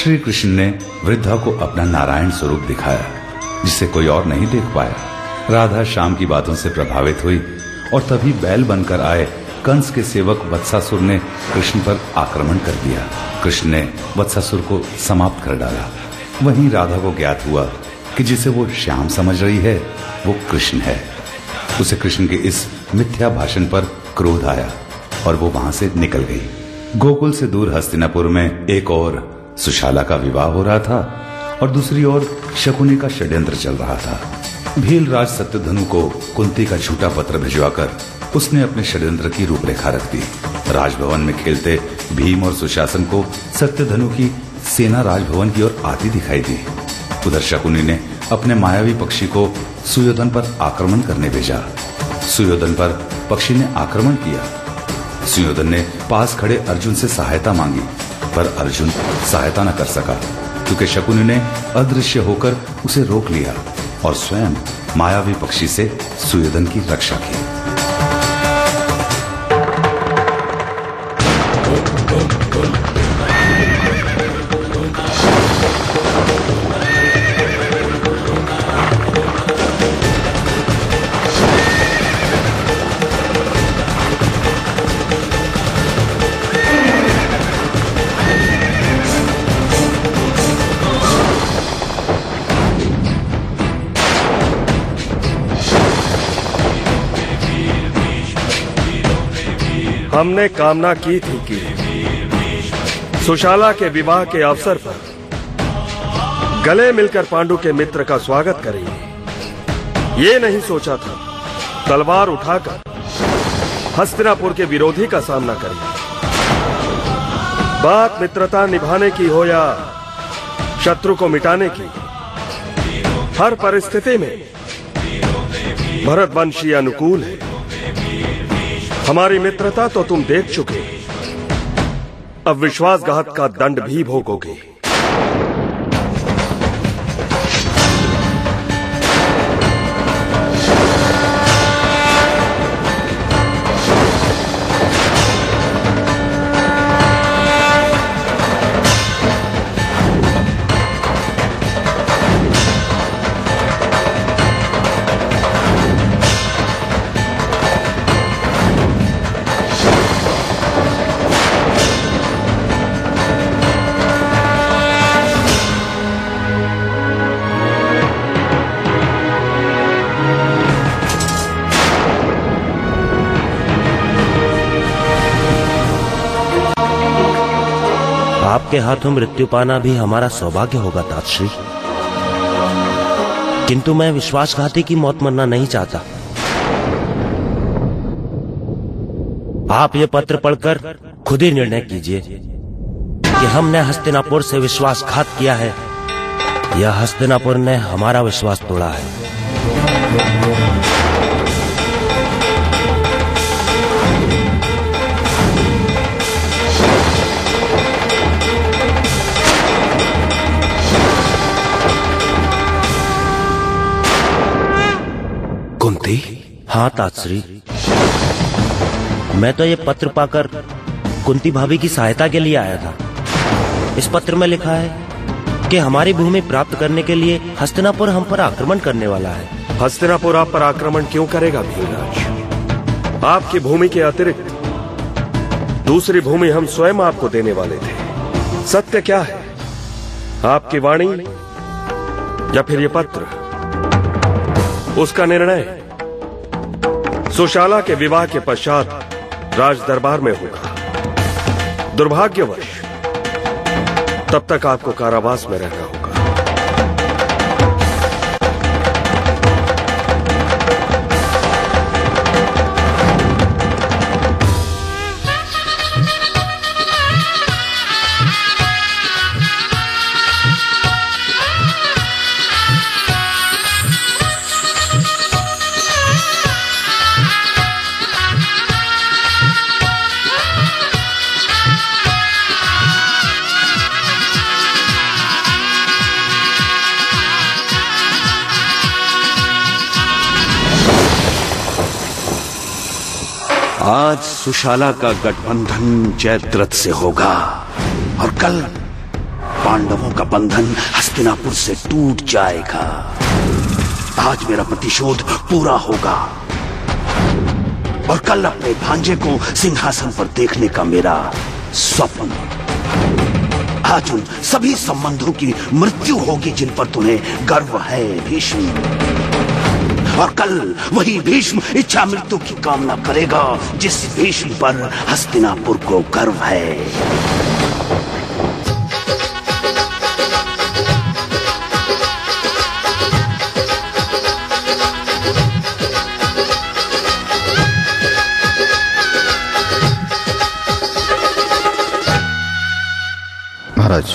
श्री कृष्ण ने वृद्धा को अपना नारायण स्वरूप दिखाया, जिसे कोई और नहीं देख पाया। राधा श्याम की बातों से प्रभावित हुई और तभी बैल बनकर आए कंस के सेवक वत्सासुर ने कृष्ण पर आक्रमण कर दिया। कृष्ण ने वत्सासुर को समाप्त कर डाला। वहीं राधा को ज्ञात हुआ कि जिसे वो श्याम समझ रही है वो कृष्ण है। उसे कृष्ण के इस मिथ्या भाषण पर क्रोध आया और वो वहां से निकल गई। गोकुल से दूर हस्तिनापुर में एक और सुशाला का विवाह हो रहा था और दूसरी ओर शकुनी का षड्यंत्र चल रहा था। भीलराज सत्यधनु को कुंती का झूठा पत्र भिजवाकर उसने अपने षड्यंत्र की रूपरेखा रख दी। राजभवन में खेलते भीम और सुशासन को सत्यधनु की सेना राजभवन की ओर आती दिखाई दी। उधर शकुनी ने अपने मायावी पक्षी को सुयोधन पर आक्रमण करने भेजा। सुयोधन पर पक्षी ने आक्रमण किया। सुयोधन ने पास खड़े अर्जुन से सहायता मांगी, पर अर्जुन सहायता न कर सका क्योंकि शकुनी ने अदृश्य होकर उसे रोक लिया और स्वयं मायावी पक्षी से सुयोधन की रक्षा की। हमने कामना की थी कि सुशाला के विवाह के अवसर पर गले मिलकर पांडु के मित्र का स्वागत करेंगे। ये नहीं सोचा था तलवार उठाकर हस्तिनापुर के विरोधी का सामना करेंगे। बात मित्रता निभाने की हो या शत्रु को मिटाने की, हर परिस्थिति में भरतवंशी अनुकूल है। हमारी मित्रता तो तुम देख चुके, अब विश्वासघात का दंड भी भोगोगे। आपके हाथों मृत्यु पाना भी हमारा सौभाग्य होगा तातश्री, किंतु मैं विश्वासघाती की मौत मरना नहीं चाहता। आप ये पत्र पढ़कर खुद ही निर्णय कीजिए कि हमने हस्तिनापुर से विश्वासघात किया है या हस्तिनापुर ने हमारा विश्वास तोड़ा है। कुंती? हाँ तातश्री, मैं तो ये पत्र पाकर कुंती भाभी की सहायता के लिए आया था। इस पत्र में लिखा है कि हमारी भूमि प्राप्त करने के लिए हस्तिनापुर हम पर आक्रमण करने वाला है। हस्तिनापुर आप पर आक्रमण क्यों करेगा भीलराज? आपकी भूमि के अतिरिक्त दूसरी भूमि हम स्वयं आपको देने वाले थे। सत्य क्या है, आपकी वाणी या फिर ये पत्र? उसका निर्णय सुशाला के विवाह के पश्चात राज दरबार में होगा। दुर्भाग्यवश तब तक आपको कारावास में रहना होगा। आज सुशाला का गठबंधन जयद्रथ से होगा और कल पांडवों का बंधन हस्तिनापुर से टूट जाएगा। आज मेरा प्रतिशोध पूरा होगा और कल अपने भांजे को सिंहासन पर देखने का मेरा स्वप्न। आज उन सभी संबंधों की मृत्यु होगी जिन पर तुम्हें गर्व है भीष्म, और कल वही भीष्म इच्छा मृत्यु की कामना करेगा जिस भीष्म पर हस्तिनापुर को गर्व है। महाराज,